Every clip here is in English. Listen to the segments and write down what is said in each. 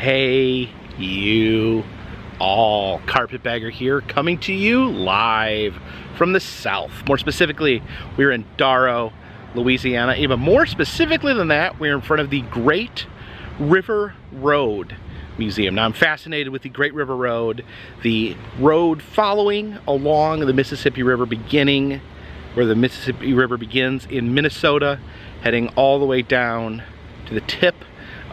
Hey, you all. Carpetbagger here, coming to you live from the south. More specifically, we're in Darrow, Louisiana. Even more specifically than that, we're in front of the Great River Road Museum. Now, I'm fascinated with the Great River Road, the road following along the Mississippi River, beginning where the Mississippi River begins in Minnesota, heading all the way down to the tip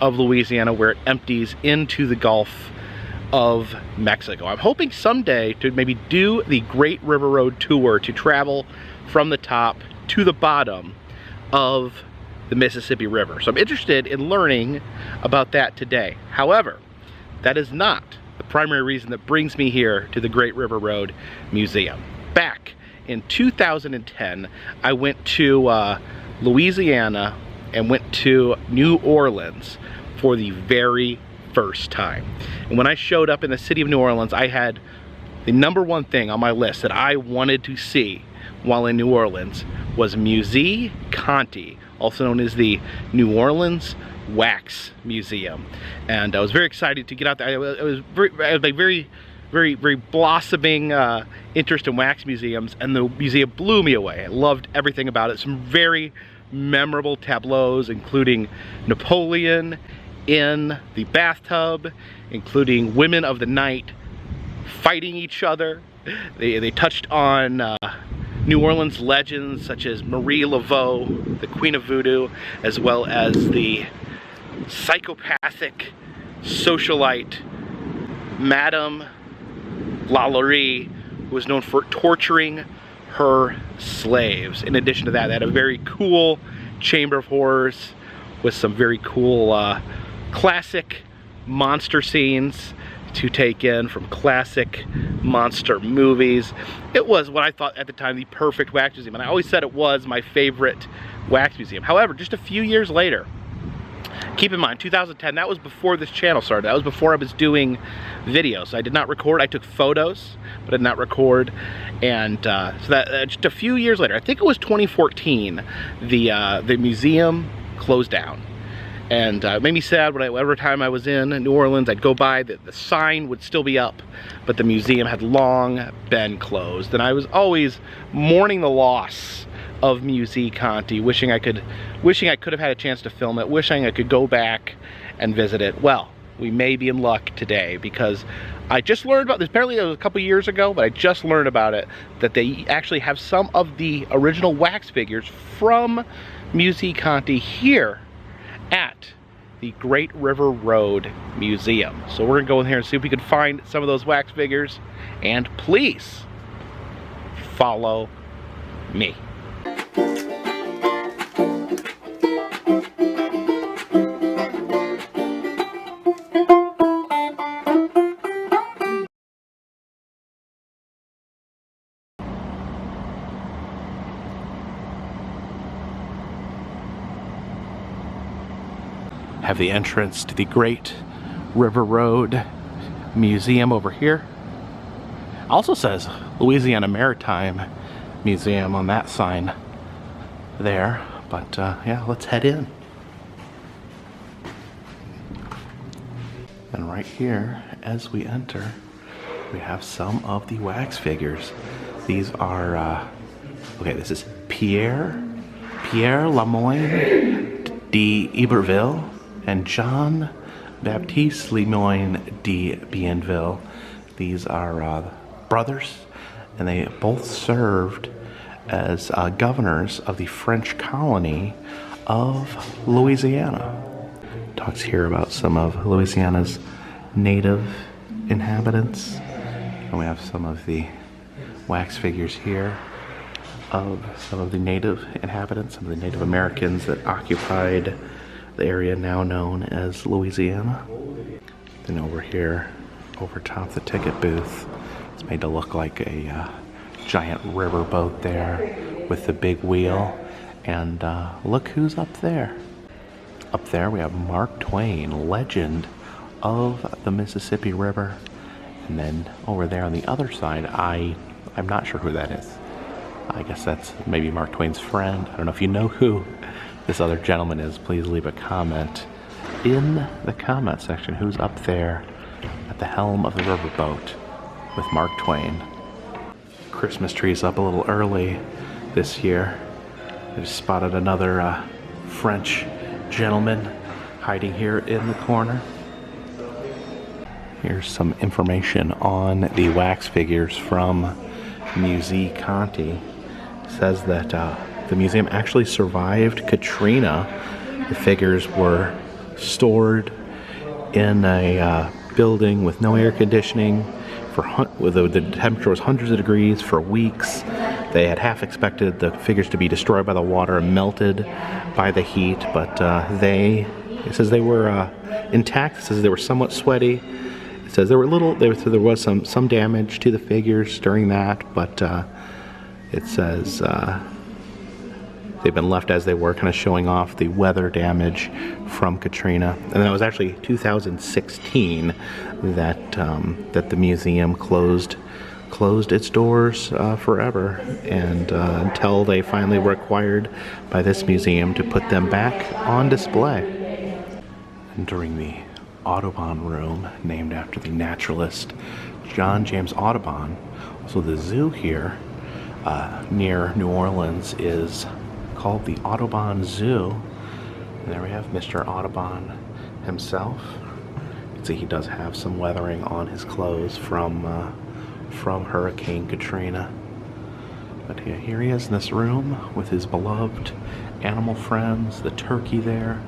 of Louisiana where it empties into the Gulf of Mexico. I'm hoping someday to maybe do the Great River Road tour, to travel from the top to the bottom of the Mississippi River. So I'm interested in learning about that today. However, that is not the primary reason that brings me here to the Great River Road Museum. Back in 2010, I went to Louisiana and went to New Orleans for the very first time. And when I showed up in the city of New Orleans, I had the #1 thing on my list that I wanted to see while in New Orleans was Musee Conti, also known as the New Orleans Wax Museum. And I was very excited to get out there. I was very blossoming interest in wax museums, and the museum blew me away. I loved everything about it. Some very memorable tableaus, including Napoleon in the bathtub, including women of the night fighting each other. They touched on New Orleans legends such as Marie Laveau, the Queen of Voodoo, as well as the psychopathic socialite Madame Lalaurie, who was known for torturing her slaves. In addition to that, they had a very cool Chamber of Horrors with some very cool classic monster scenes to take in from classic monster movies. It was what I thought at the time the perfect wax museum, and I always said it was my favorite wax museum. However, just a few years later, keep in mind, 2010, that was before this channel started. That was before I was doing videos. I did not record. I took photos, but I did not record. And so that just a few years later, I think it was 2014, the museum closed down. And it made me sad when every time I was in New Orleans, I'd go by, the sign would still be up, but the museum had long been closed. And I was always mourning the loss of Musee Conti, wishing I could have had a chance to film it, wishing I could go back and visit it. Well, we may be in luck today, because I just learned about this, apparently it was a couple years ago, but I just learned about it, that they actually have some of the original wax figures from Musee Conti here at the Great River Road Museum. So we're gonna go in here and see if we can find some of those wax figures, and please follow me. Have the entrance to the Great River Road Museum over here. Also says Louisiana Maritime Museum on that sign there, but yeah, let's head in. And right here, as we enter, we have some of the wax figures. These are, okay, this is Pierre Lemoyne d'Iberville and John Baptiste Lemoyne de Bienville. These are brothers, and they both served as governors of the French colony of Louisiana. Talks here about some of Louisiana's native inhabitants, and we have some of the wax figures here of some of the native inhabitants, some of the Native Americans that occupied the area now known as Louisiana. Then over here, over top the ticket booth, it's made to look like a giant river boat there with the big wheel. And look who's up there. Up there we have Mark Twain, legend of the Mississippi River. And then over there on the other side, I'm not sure who that is. I guess that's maybe Mark Twain's friend. I don't know if you know who this other gentleman is. Please leave a comment in the comment section who's up there at the helm of the riverboat with Mark Twain. Christmas tree's up a little early this year. I just spotted another French gentleman hiding here in the corner. Here's some information on the wax figures from Musee Conti. It says that the museum actually survived Katrina. The figures were stored in a building with no air conditioning with the temperature was hundreds of degrees for weeks. They had half expected the figures to be destroyed by the water and melted by the heat, but it says they were intact. It says they were somewhat sweaty. It says there was some damage to the figures during that, but it says they've been left as they were, kind of showing off the weather damage from Katrina. And then it was actually 2016 that the museum closed its doors forever, and until they finally were acquired by this museum to put them back on display. And during the Audubon room, named after the naturalist John James Audubon, also the zoo here near New Orleans is called the Audubon Zoo. And there we have Mr. Audubon himself. You can see he does have some weathering on his clothes from Hurricane Katrina. But yeah, here he is in this room with his beloved animal friends, the turkey there,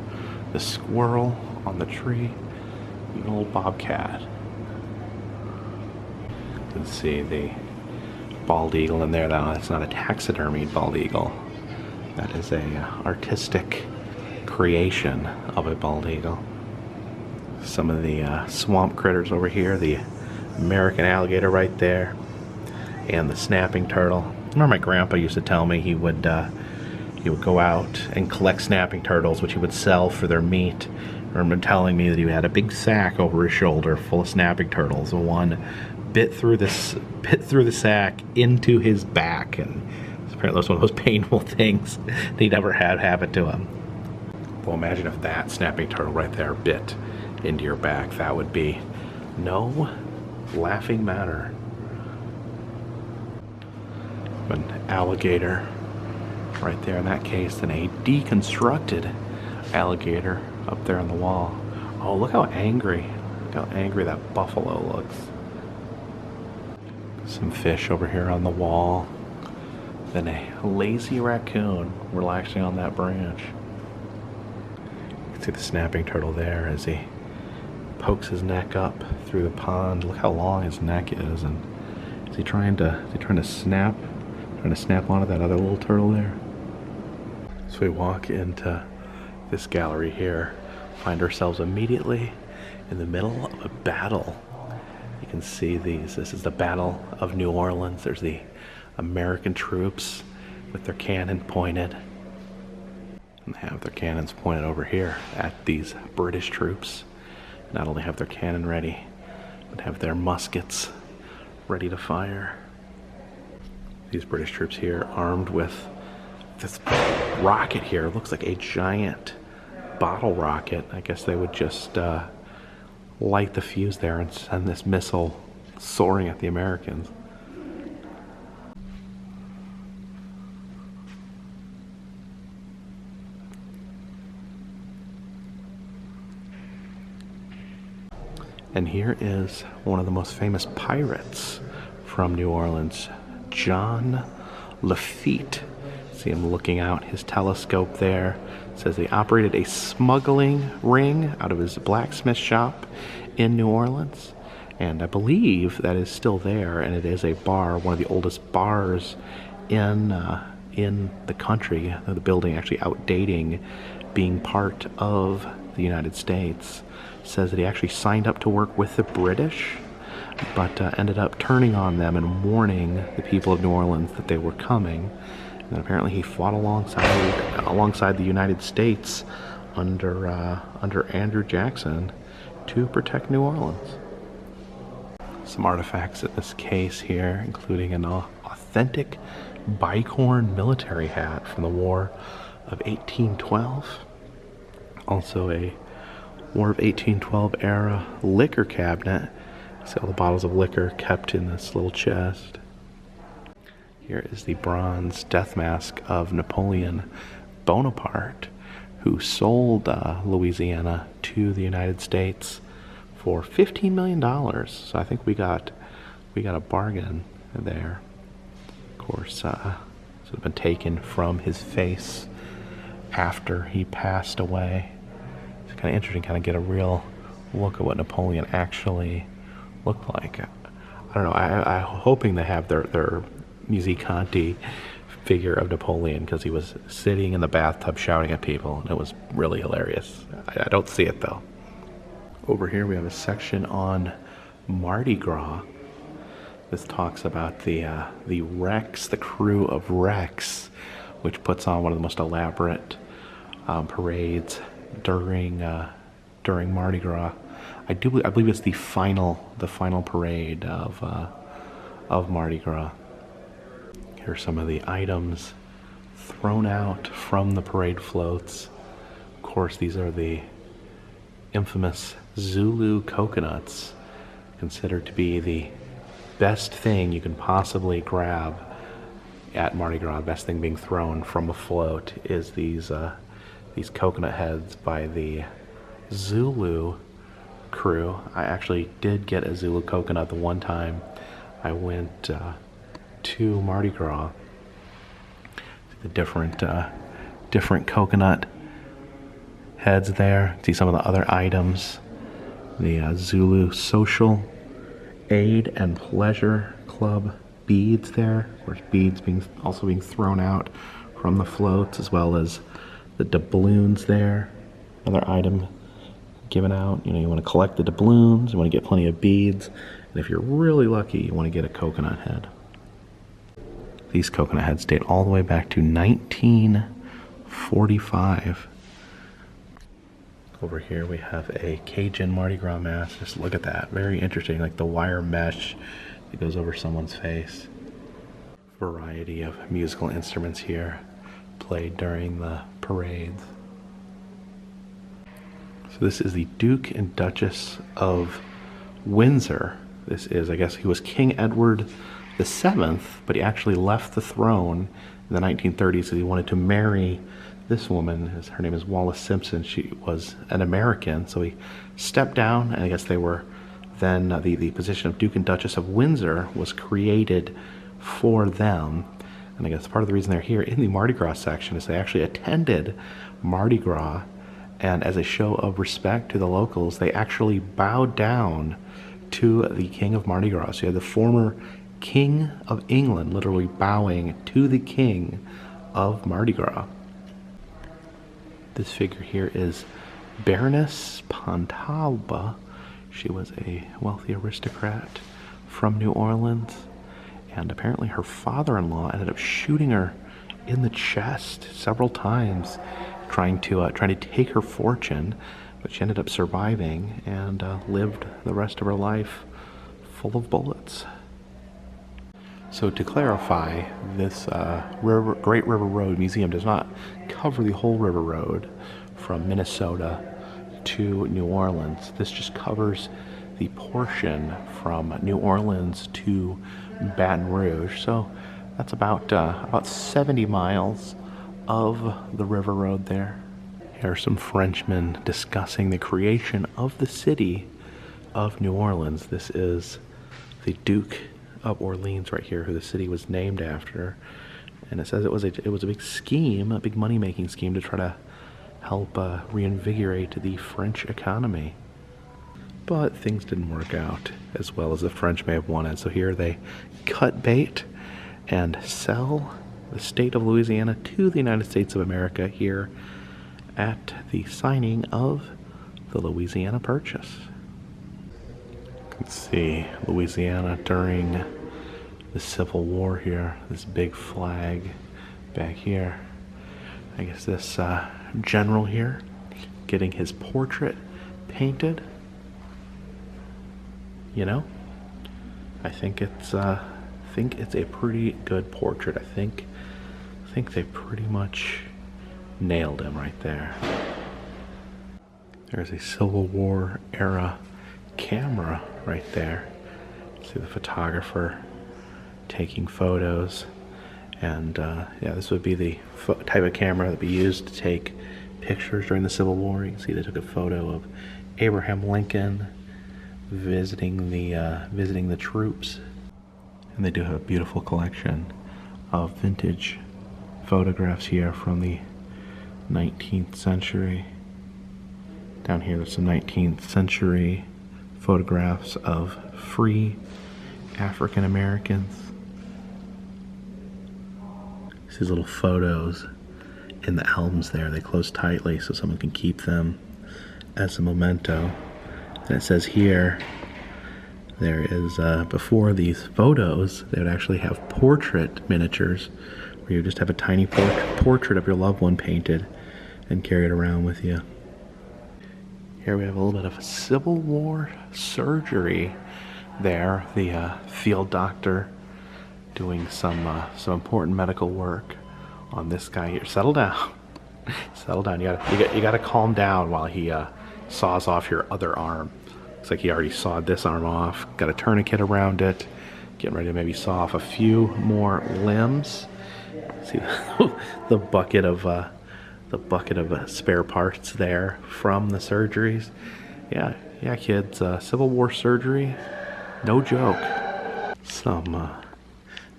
the squirrel on the tree, and an old bobcat. You can see the bald eagle in there. That's not a taxidermied bald eagle. That is a artistic creation of a bald eagle. Some of the swamp critters over here, the American alligator right there, and the snapping turtle. I remember my grandpa used to tell me he would go out and collect snapping turtles, which he would sell for their meat. I remember him telling me that he had a big sack over his shoulder full of snapping turtles, and one bit through the sack into his back, and apparently that was one of those painful things that he'd ever had happen to him. Well, imagine if that snapping turtle right there bit into your back. That would be no laughing matter. An alligator right there in that case, and a deconstructed alligator up there on the wall. Oh, look how angry that buffalo looks. Some fish over here on the wall. Then a lazy raccoon relaxing on that branch. You can see the snapping turtle there as he pokes his neck up through the pond. Look how long his neck is, and is he trying to snap onto that other little turtle there? So we walk into this gallery here, find ourselves immediately in the middle of a battle. You can see this is the Battle of New Orleans. There's the American troops with their cannon pointed, and they have their cannons pointed over here at these British troops. Not only have their cannon ready, but have their muskets ready to fire. These British troops here armed with this rocket here. It looks like a giant bottle rocket. I guess they would just light the fuse there and send this missile soaring at the Americans. And here is one of the most famous pirates from New Orleans, John Lafitte. See him looking out his telescope there. It says he operated a smuggling ring out of his blacksmith shop in New Orleans. And I believe that is still there, and it is a bar, one of the oldest bars in the country. The building actually outdating being part of the United States. Says that he actually signed up to work with the British, but ended up turning on them and warning the people of New Orleans that they were coming. And apparently he fought alongside the United States under Andrew Jackson to protect New Orleans. Some artifacts in this case here, including an authentic bicorn military hat from the War of 1812. Also a More of 1812 era liquor cabinet. See all the bottles of liquor kept in this little chest. Here is the bronze death mask of Napoleon Bonaparte, who sold Louisiana to the United States for $15 million. So I think we got a bargain there. Of course, this would have been taken from his face after he passed away. It's kind of interesting, kind of get a real look at what Napoleon actually looked like. I don't know. I'm hoping they have their Musee Conti figure of Napoleon, because he was sitting in the bathtub shouting at people, and it was really hilarious. I don't see it though. Over here we have a section on Mardi Gras. This talks about the Rex, the crew of Rex, which puts on one of the most elaborate parades during Mardi Gras. I believe it's the final parade of Mardi Gras. Here are some of the items thrown out from the parade floats. Of course, these are the infamous Zulu coconuts, considered to be the best thing you can possibly grab at Mardi Gras. The best thing being thrown from a float is these coconut heads by the Zulu crew. I actually did get a Zulu coconut the one time I went to Mardi Gras. The different coconut heads there. See some of the other items. The Zulu Social Aid and Pleasure Club beads there. Of course, beads also being thrown out from the floats, as well as the doubloons there. Another item given out. You want to collect the doubloons, you want to get plenty of beads, and if you're really lucky, you want to get a coconut head. These coconut heads date all the way back to 1945. Over here we have a Cajun Mardi Gras mask. Just look at that. Very interesting, like the wire mesh that goes over someone's face. Variety of musical instruments here played during the parades. So this is the Duke and Duchess of Windsor. This is, I guess he was King Edward VII, but he actually left the throne in the 1930s because he wanted to marry this woman. Her name is Wallis Simpson. She was an American, so he stepped down, and I guess they were then the position of Duke and Duchess of Windsor was created for them. And I guess part of the reason they're here in the Mardi Gras section is they actually attended Mardi Gras, and as a show of respect to the locals, they actually bowed down to the King of Mardi Gras. So you had the former King of England literally bowing to the King of Mardi Gras. This figure here is Baroness Pontalba. She was a wealthy aristocrat from New Orleans, and apparently her father-in-law ended up shooting her in the chest several times, trying to take her fortune, but she ended up surviving and lived the rest of her life full of bullets. So to clarify, this Great River Road Museum does not cover the whole river road from Minnesota to New Orleans. This just covers the portion from New Orleans to Baton Rouge. So that's about 70 miles of the river road there. Here are some Frenchmen discussing the creation of the city of New Orleans. This is the Duke of Orleans right here, who the city was named after, and it says it was a big scheme, a big money-making scheme to try to help reinvigorate the French economy. But things didn't work out as well as the French may have wanted. So here they cut bait and sell the state of Louisiana to the United States of America here at the signing of the Louisiana Purchase. Let's see, Louisiana during the Civil War here. This big flag back here. I guess this general here getting his portrait painted. You know, I think it's a pretty good portrait. I think they pretty much nailed him right there. There's a Civil War era camera right there. See the photographer taking photos. And yeah, this would be the type of camera that would be used to take pictures during the Civil War. You can see they took a photo of Abraham Lincoln visiting the troops. And they do have a beautiful collection of vintage photographs here from the 19th century. Down here there's some 19th century photographs of free African Americans. These little photos in the elms there, they close tightly so someone can keep them as a memento. And it says here, there is, before these photos, they would actually have portrait miniatures, where you just have a tiny portrait of your loved one painted and carry it around with you. Here we have a little bit of a Civil War surgery there. The field doctor doing some important medical work on this guy here. Settle down. Settle down. You gotta calm down while he saws off your other arm. Looks like he already sawed this arm off. Got a tourniquet around it. Getting ready to maybe saw off a few more limbs. See the bucket of spare parts there from the surgeries. Yeah, kids. Civil War surgery, no joke. Some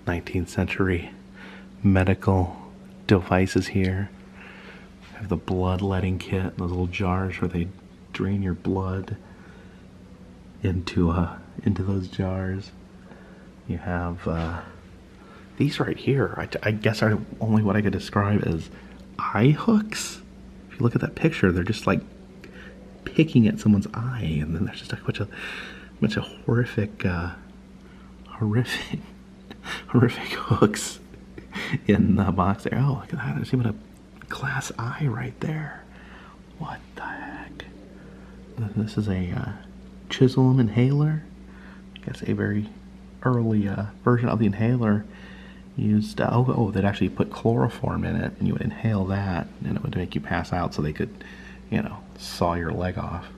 19th century medical devices here. Have the bloodletting kit, those little jars where they drain your blood into those jars. You have these right here. I guess are only what I could describe as eye hooks. If you look at that picture, they're just like picking at someone's eye, and then there's just a bunch of horrific hooks in the box there. Oh, look at that. There's even a glass eye right there. What the heck? This is a Chisholm inhaler. I guess a very early version of the inhaler used, they'd actually put chloroform in it, and you would inhale that, and it would make you pass out so they could, saw your leg off.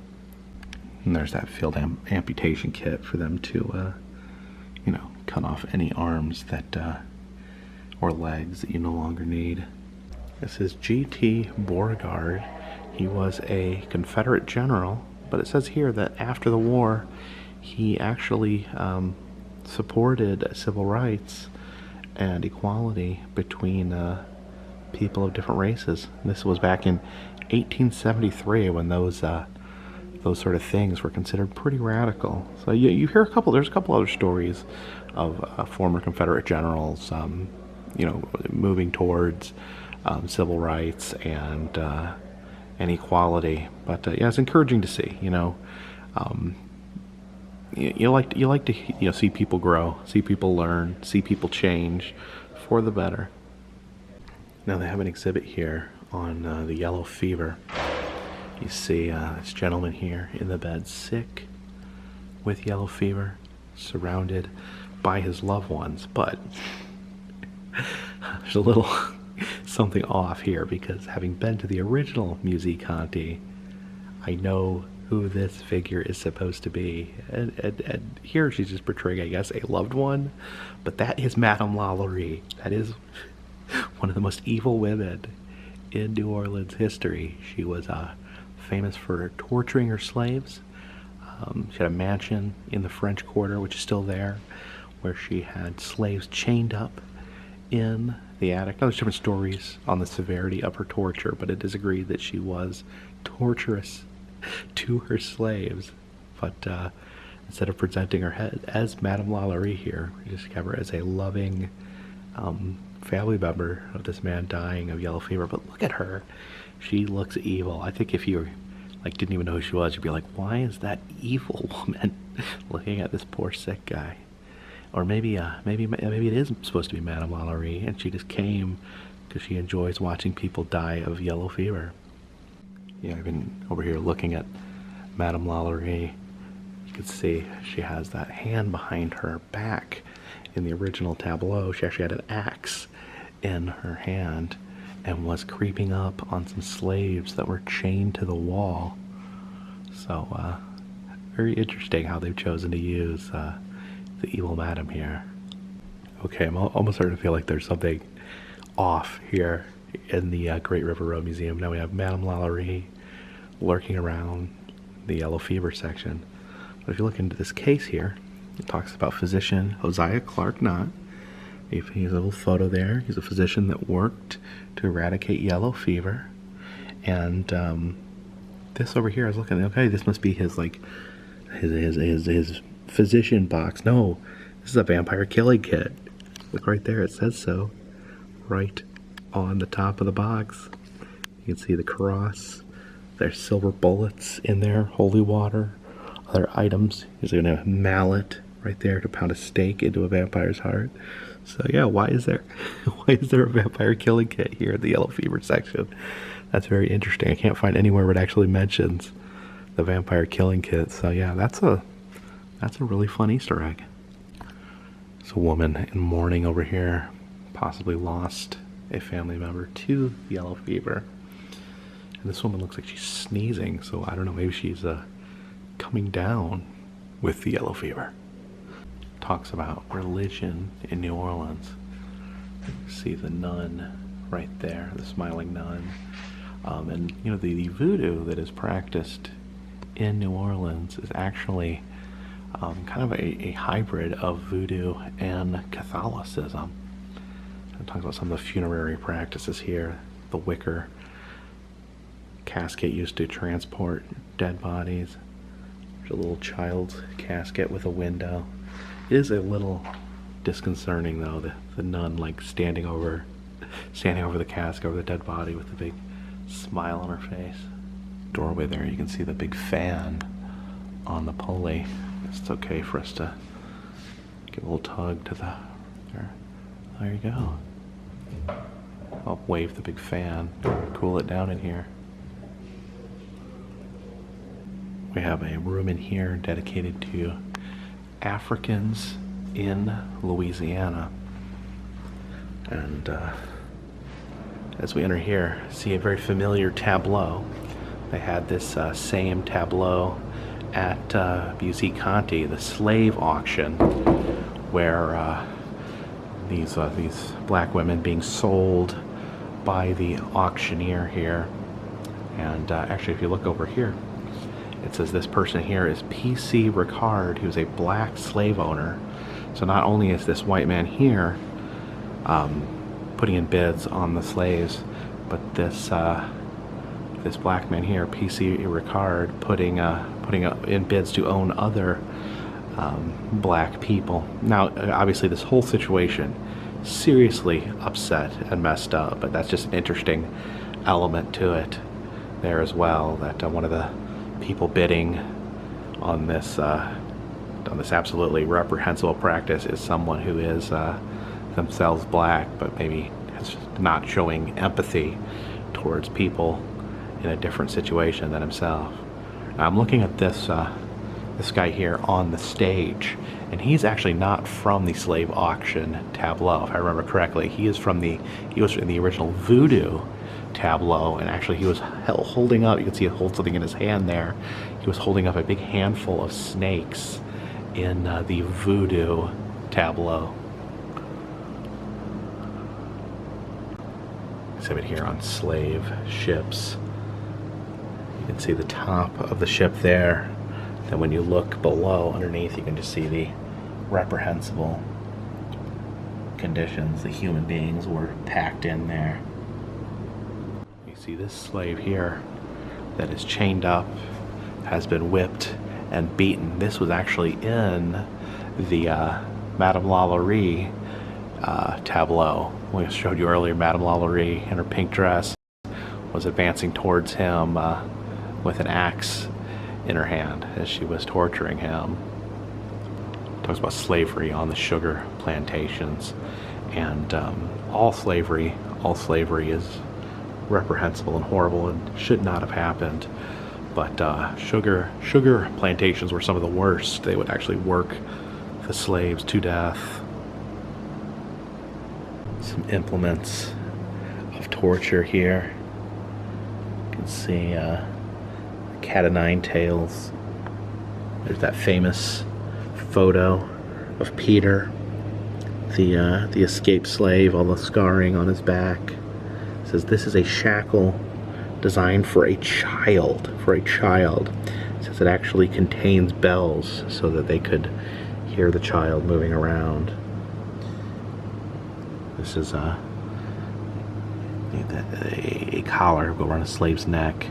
And there's that field amputation kit for them to, cut off any arms that, or legs that you no longer need. This is G.T. Beauregard. He was a Confederate general, but it says here that after the war, he actually supported civil rights and equality between people of different races. This was back in 1873 when those sort of things were considered pretty radical. So you hear there's a couple other stories of former Confederate generals, moving towards civil rights and equality. But yeah, it's encouraging to see. You like to see people grow, see people learn, see people change for the better. Now they have an exhibit here on the yellow fever. You see this gentleman here in the bed, sick with yellow fever, surrounded by his loved ones. But there's a little something off here, because having been to the original Musee Conti, I know who this figure is supposed to be. And here she's just portraying, I guess, a loved one, but that is Madame Lalaurie. That is one of the most evil women in New Orleans history. She was famous for torturing her slaves. She had a mansion in the French Quarter, which is still there, where she had slaves chained up in the attic. Now, there's different stories on the severity of her torture, but it is agreed that she was torturous to her slaves. But instead of presenting her head as Madame Lalaurie here, we just have her as a loving family member of this man dying of yellow fever. But look at her. She looks evil. I think if you didn't even know who she was, you'd be like, why is that evil woman looking at this poor sick guy? Or maybe it is supposed to be Madame Lalaurie, and she just came because she enjoys watching people die of yellow fever. Yeah, I've been over here looking at Madame Lalaurie. You can see she has that hand behind her back. In the original tableau, she actually had an axe in her hand and was creeping up on some slaves that were chained to the wall. So, very interesting how they've chosen to use the evil madam here. Okay, I'm almost starting to feel like there's something off here in the Great River Road Museum. Now we have Madame Lalaurie lurking around the yellow fever section. But if you look into this case here, it talks about physician Hosea Clark Knott. He's a little photo there. He's a physician that worked to eradicate yellow fever. And this over here, I was looking, okay, this must be his his physician box. No, this is a vampire killing kit. Look right there, it says so. Right on the top of the box. You can see the cross. There's silver bullets in there, holy water, other items. There's a mallet right there to pound a stake into a vampire's heart. So yeah, why is there a vampire killing kit here in the yellow fever section? That's very interesting. I can't find anywhere where it actually mentions the vampire killing kit. So yeah, that's a really fun Easter egg. There's a woman in mourning over here, possibly lost a family member to yellow fever. And this woman looks like she's sneezing, so I don't know, maybe she's coming down with the yellow fever. Talks about religion in New Orleans. See the nun right there, the smiling nun. And you know, the voodoo that is practiced in New Orleans is actually kind of a hybrid of voodoo and Catholicism. It talks about some of the funerary practices here, the wicker casket used to transport dead bodies. There's a little child's casket with a window. It is a little disconcerting though, the nun like standing over the casket, over the dead body with a big smile on her face. Doorway there, you can see the big fan on the pulley. It's okay for us to give a little tug to the, there you go. I'll wave the big fan, cool it down in here. We have a room in here dedicated to Africans in Louisiana. And as we enter here, see a very familiar tableau. They had this same tableau at Musee Conti, the slave auction, where these black women being sold by the auctioneer here. And actually, if you look over here, it says this person here is P.C. Ricard, who's a black slave owner. So not only is this white man here putting in bids on the slaves, but this black man here, P.C. Ricard, putting in bids to own other black people. Now, obviously, this whole situation seriously upset and messed up, but that's just an interesting element to it there as well. That one of the people bidding on this absolutely reprehensible practice is someone who is themselves black, but maybe is not showing empathy towards people in a different situation than himself. Now, I'm looking at this guy here on the stage, and he's actually not from the slave auction tableau, if I remember correctly. He was in the original Voodoo tableau, and actually he was holding up, you can see he holds something in his hand there. He was holding up a big handful of snakes in the Voodoo tableau. Exhibit here on slave ships. You can see the top of the ship there. Then when you look below, underneath, you can just see the reprehensible conditions the human beings were packed in there. You see this slave here that is chained up, has been whipped and beaten. This was actually in the Madame Lalaurie tableau. We showed you earlier, Madame Lalaurie in her pink dress was advancing towards him with an axe in her hand as she was torturing him. Talks about slavery on the sugar plantations, and all slavery is reprehensible and horrible and should not have happened. But sugar plantations were some of the worst. They would actually work the slaves to death. Some implements of torture here. You can see cat o' nine tails. There's that famous photo of Peter, the escaped slave, all the scarring on his back. It says this is a shackle designed for a child. It says it actually contains bells so that they could hear the child moving around. This is a collar go around a slave's neck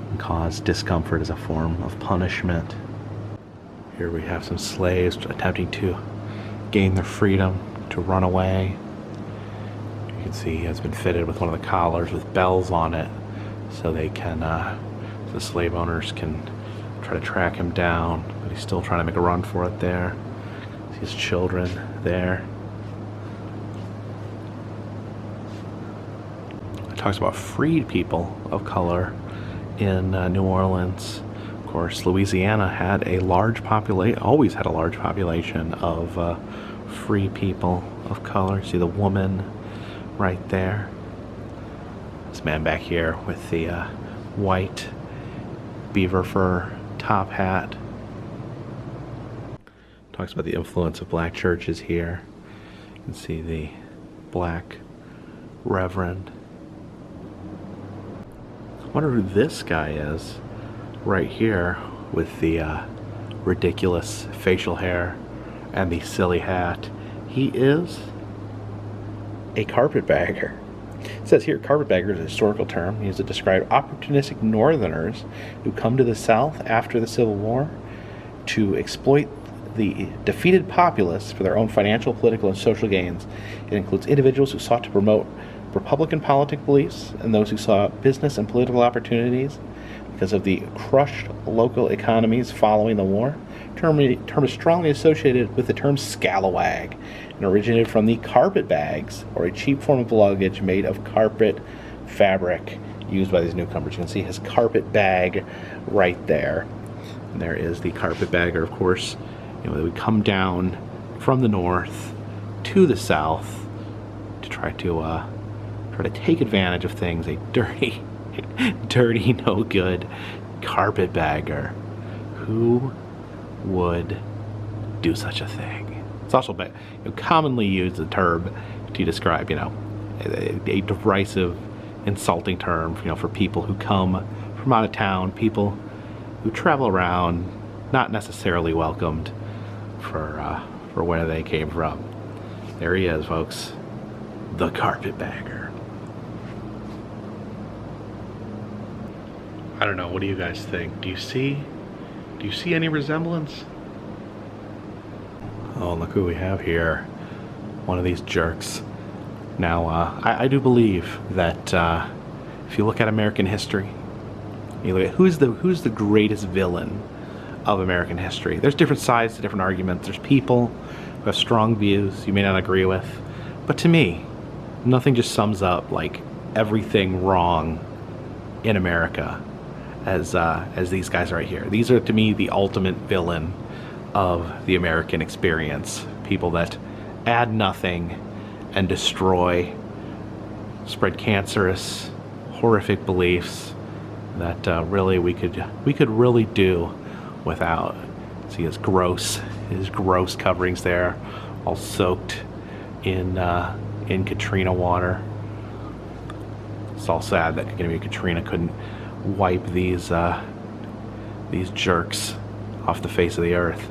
and cause discomfort as a form of punishment. Here we have some slaves attempting to gain their freedom, to run away. You can see he has been fitted with one of the collars with bells on it, so they can, the slave owners can try to track him down, but he's still trying to make a run for it there. See his children there. It talks about freed people of color in New Orleans. Of course, Louisiana had a large population, always had a large population of free people of color. See the woman right there. This man back here with the white beaver fur top hat. Talks about the influence of black churches here. You can see the black reverend. I wonder who this guy is right here with the ridiculous facial hair and the silly hat. He is a carpetbagger. It says here, carpetbagger is a historical term used to describe opportunistic northerners who come to the South after the Civil War to exploit the defeated populace for their own financial, political, and social gains. It includes individuals who sought to promote Republican politic beliefs and those who saw business and political opportunities because of the crushed local economies following the war. Term is strongly associated with the term scalawag and originated from the carpet bags, or a cheap form of luggage made of carpet fabric used by these newcomers. You can see his carpet bag right there. And there is the carpetbagger, of course. You know, they would come down from the north to the south to try to take advantage of things. A dirty, no good carpetbagger. Who would do such a thing? It's also commonly used the term to describe, a derisive, insulting term, for people who come from out of town, people who travel around, not necessarily welcomed for where they came from. There he is, folks, the carpetbagger. I don't know. What do you guys think? Do you see any resemblance? Oh, look who we have here. One of these jerks. Now, I do believe that if you look at American history, you look at who's the greatest villain of American history. There's different sides to different arguments. There's people who have strong views you may not agree with, but to me, nothing just sums up like everything wrong in America as these guys right here. These are, to me, the ultimate villain of the American experience. People that add nothing and destroy, spread cancerous, horrific beliefs that really we could really do without. See his gross coverings there, all soaked in Katrina water. It's all sad that Katrina couldn't wipe these jerks off the face of the earth.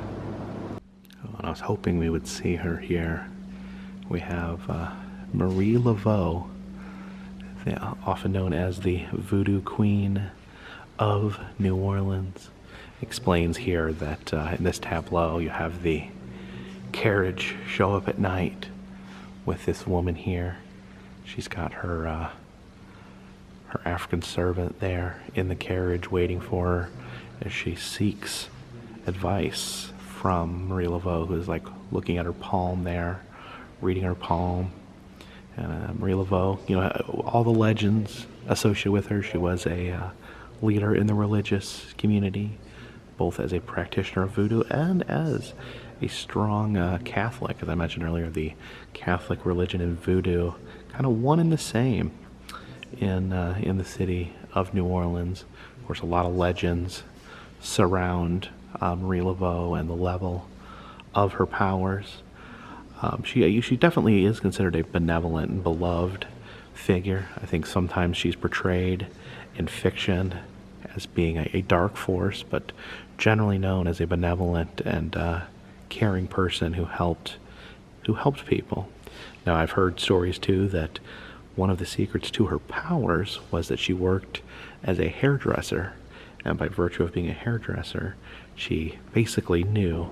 And I was hoping we would see her here. We have Marie Laveau, often known as the Voodoo Queen of New Orleans. Explains here that in this tableau you have the carriage show up at night with this woman here. She's got her African servant there in the carriage waiting for her as she seeks advice from Marie Laveau, who is like looking at her palm there, reading her palm. And Marie Laveau, all the legends associated with her. She was a leader in the religious community, both as a practitioner of voodoo and as a strong Catholic. As I mentioned earlier, the Catholic religion and voodoo kind of one and the same in the city of New Orleans. Of course, a lot of legends surround Marie Laveau and the level of her powers. She definitely is considered a benevolent and beloved figure. I think sometimes she's portrayed in fiction as being a dark force, but generally known as a benevolent and caring person who helped people. Now, I've heard stories too that one of the secrets to her powers was that she worked as a hairdresser, and by virtue of being a hairdresser, she basically knew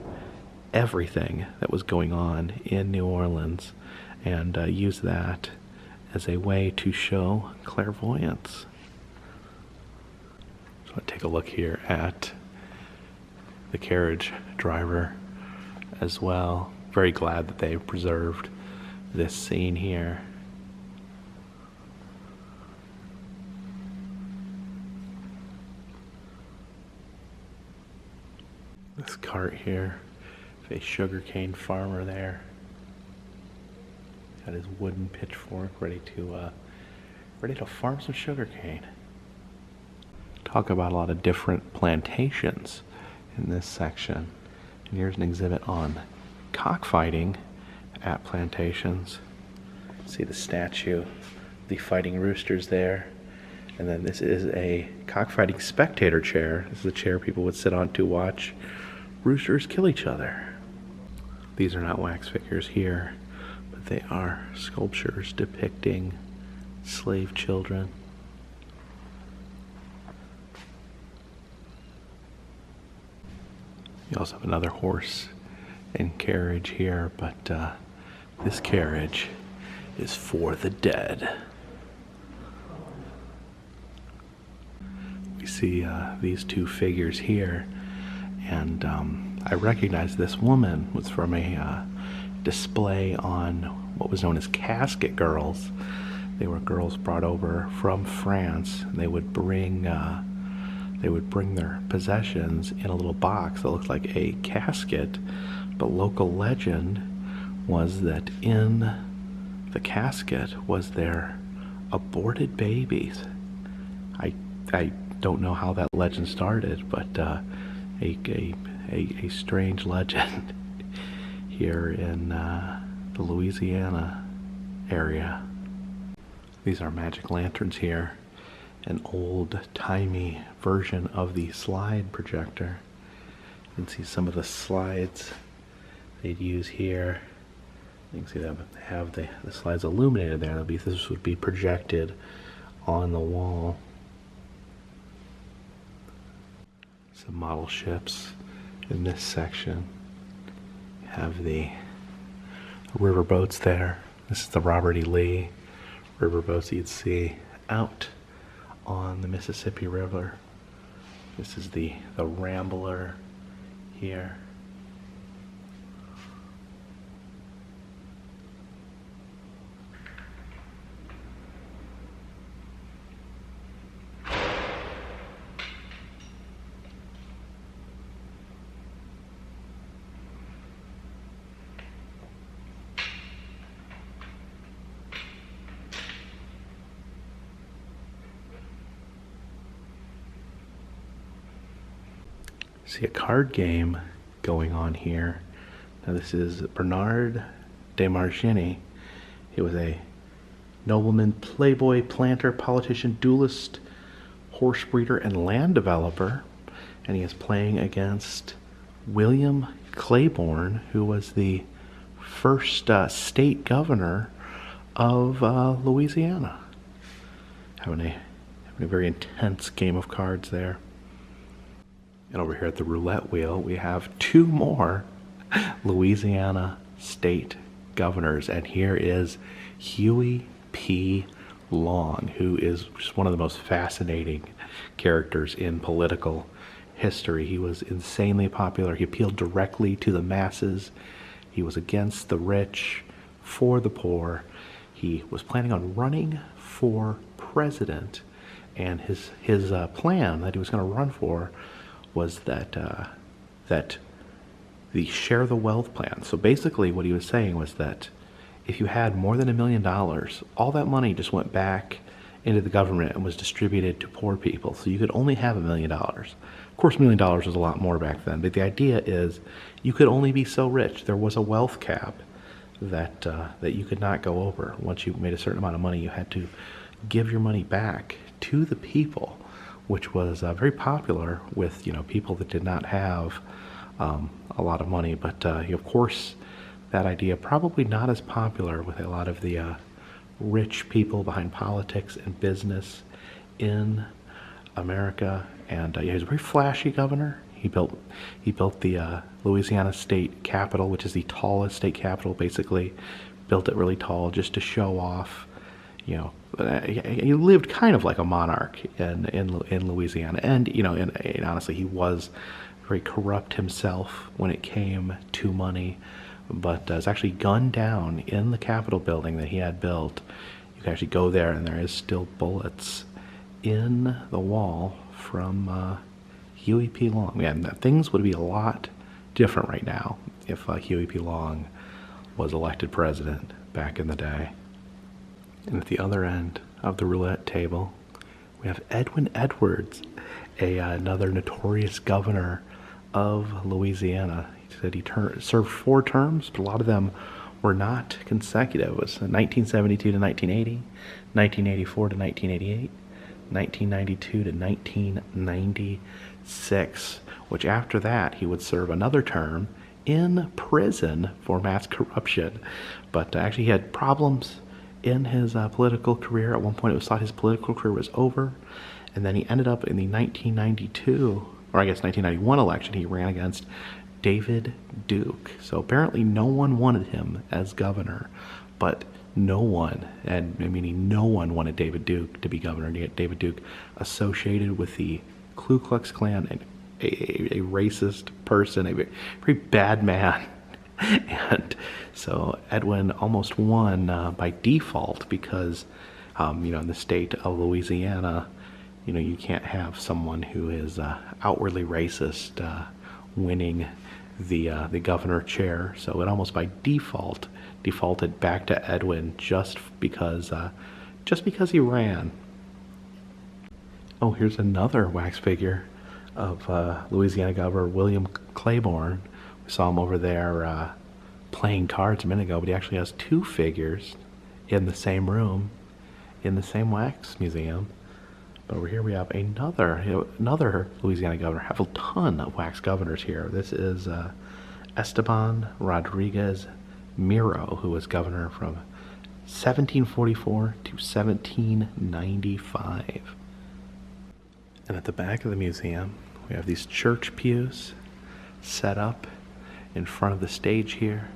everything that was going on in New Orleans and used that as a way to show clairvoyance. So I'll take a look here at the carriage driver as well. Very glad that they preserved this scene here. This cart here, a sugarcane farmer there. Got his wooden pitchfork ready to farm some sugarcane. Talk about a lot of different plantations in this section. And here's an exhibit on cockfighting at plantations. See the statue, the fighting roosters there. And then this is a cockfighting spectator chair. This is a chair people would sit on to watch roosters kill each other. These are not wax figures here, but they are sculptures depicting slave children. You also have another horse and carriage here, but this carriage is for the dead. We see these two figures here, and I recognize this woman was from a display on what was known as casket girls. They were girls brought over from France, and they would bring their possessions in a little box that looked like a casket, but local legend was that in the casket was their aborted babies. I don't know how that legend started, but a strange legend here in the Louisiana area. These are magic lanterns here, an old-timey version of the slide projector. You can see some of the slides they'd use here. You can see them have the slides illuminated there. This would be projected on the wall. Some model ships in this section. You have the river boats there. This is the Robert E. Lee river boats you'd see out on the Mississippi River. This is the Rambler here. See a card game going on here. Now this is Bernard de Marigny. He was a nobleman, playboy, planter, politician, duelist, horse breeder, and land developer. And he is playing against William Claiborne, who was the first state governor of Louisiana. Having a very intense game of cards there. And over here at the roulette wheel, we have two more Louisiana state governors. And here is Huey P. Long, who is just one of the most fascinating characters in political history. He was insanely popular. He appealed directly to the masses. He was against the rich, for the poor. He was planning on running for president. And his plan that he was going to run for was that the share the wealth plan. So basically what he was saying was that if you had more than $1 million, all that money just went back into the government and was distributed to poor people. So you could only have $1 million. Of course, $1 million was a lot more back then, but the idea is you could only be so rich. There was a wealth cap that that you could not go over. Once you made a certain amount of money, you had to give your money back to the people, which was very popular with people that did not have a lot of money. But of course, that idea probably not as popular with a lot of the rich people behind politics and business in America. And he was a very flashy governor. He built the Louisiana state capitol, which is the tallest state capitol, basically. Built it really tall just to show off. He lived kind of like a monarch in Louisiana, and and honestly, he was very corrupt himself when it came to money. But it's actually gunned down in the Capitol building that he had built. You can actually go there, and there is still bullets in the wall from Huey P. Long. Man, things would be a lot different right now if Huey P. Long was elected president back in the day. And at the other end of the roulette table, we have Edwin Edwards, another notorious governor of Louisiana. He said he served 4 terms, but a lot of them were not consecutive. It was 1972 to 1980, 1984 to 1988, 1992 to 1996, which after that he would serve another term in prison for mass corruption. But actually he had problems in his political career. At one point it was thought his political career was over, and then he ended up in the 1992, or I guess 1991 election. He ran against David Duke. So apparently no one wanted him as governor, but no one, and meaning no one wanted David Duke to be governor. To get David Duke associated with the Ku Klux Klan, and a racist person, a very bad man. And so Edwin almost won by default because, in the state of Louisiana, you can't have someone who is outwardly racist winning the governor chair. So it almost by default defaulted back to Edwin just because he ran. Oh, here's another wax figure of Louisiana Governor William Claiborne. We saw him over there playing cards a minute ago, but he actually has 2 figures in the same room, in the same wax museum. But over here we have another Louisiana governor. Have a ton of wax governors here. This is Esteban Rodriguez Miro, who was governor from 1744 to 1795. And at the back of the museum, we have these church pews set up in front of the stage here.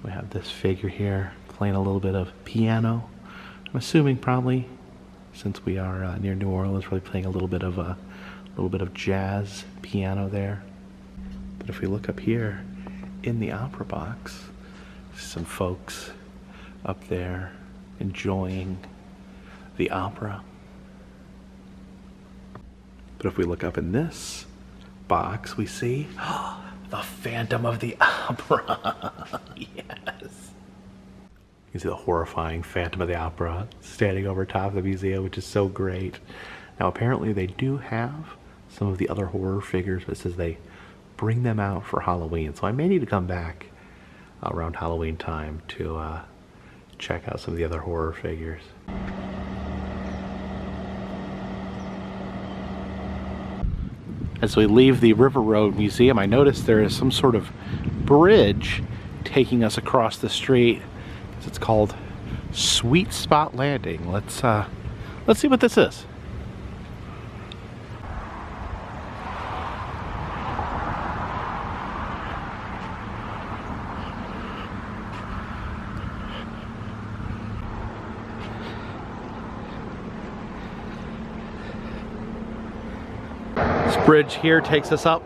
We have this figure here playing a little bit of piano. I'm assuming probably, since we are near New Orleans, probably playing a little bit of jazz piano there. But if we look up here in the opera box, some folks up there enjoying the opera. But if we look up in this box, we see the Phantom of the Opera. Yes. You see the horrifying Phantom of the Opera standing over top of the museum, which is so great. Now apparently they do have some of the other horror figures, but it says they bring them out for Halloween. So I may need to come back around Halloween time to check out some of the other horror figures. As we leave the River Road Museum, I noticed there is some sort of bridge taking us across the street. It's called Sweet Spot Landing. Let's see what this is. This bridge here takes us up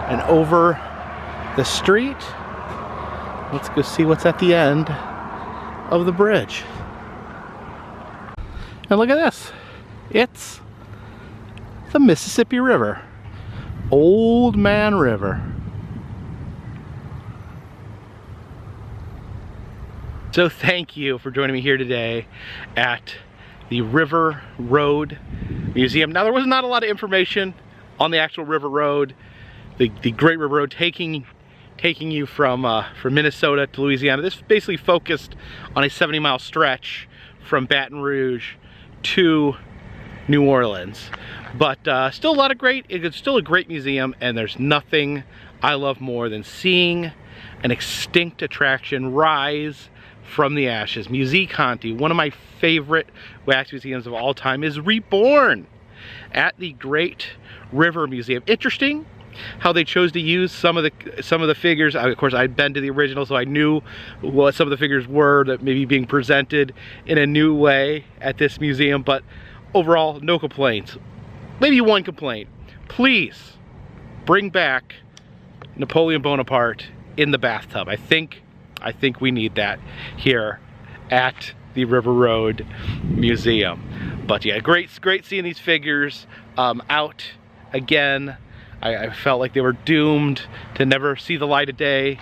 and over the street. Let's go see what's at the end of the bridge. And look at this. It's the Mississippi River. Old Man River. So thank you for joining me here today at the River Road Museum. Now, there was not a lot of information on the actual River Road, the Great River Road taking you from Minnesota to Louisiana. This basically focused on a 70-mile stretch from Baton Rouge to New Orleans. But still a lot of it's still a great museum, and there's nothing I love more than seeing an extinct attraction rise from the ashes. Musee Conti, one of my favorite wax museums of all time, is reborn at the Great River Museum. Interesting how they chose to use some of the figures. Of course, I'd been to the original, so I knew what some of the figures were that may be being presented in a new way at this museum. But overall, no complaints. Maybe one complaint. Please bring back Napoleon Bonaparte in the bathtub. I think we need that here at the River Road Museum. But yeah, great seeing these figures out again. I felt like they were doomed to never see the light of day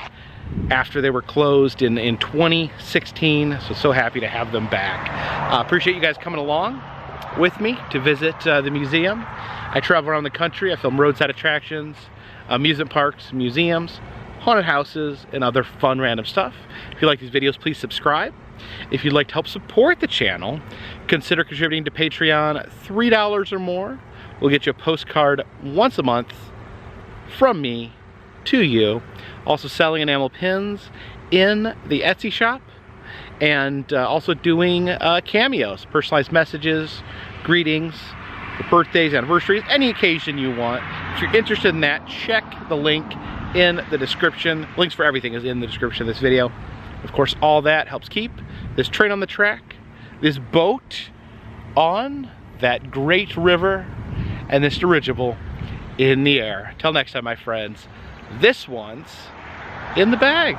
after they were closed in 2016. So happy to have them back. Appreciate you guys coming along with me to visit the museum. I travel around the country. I film roadside attractions, amusement parks, museums, haunted houses, and other fun random stuff. If you like these videos, please subscribe. If you'd like to help support the channel, consider contributing to Patreon. $3 or more will get you a postcard once a month from me to you. Also selling enamel pins in the Etsy shop, and also doing cameos, personalized messages, greetings, birthdays, anniversaries, any occasion you want. If you're interested in that, check the link in the description. Links for everything is in the description of this video. Of course, all that helps keep this train on the track, this boat on that great river, and this dirigible in the air. Till next time, my friends, this one's in the bag.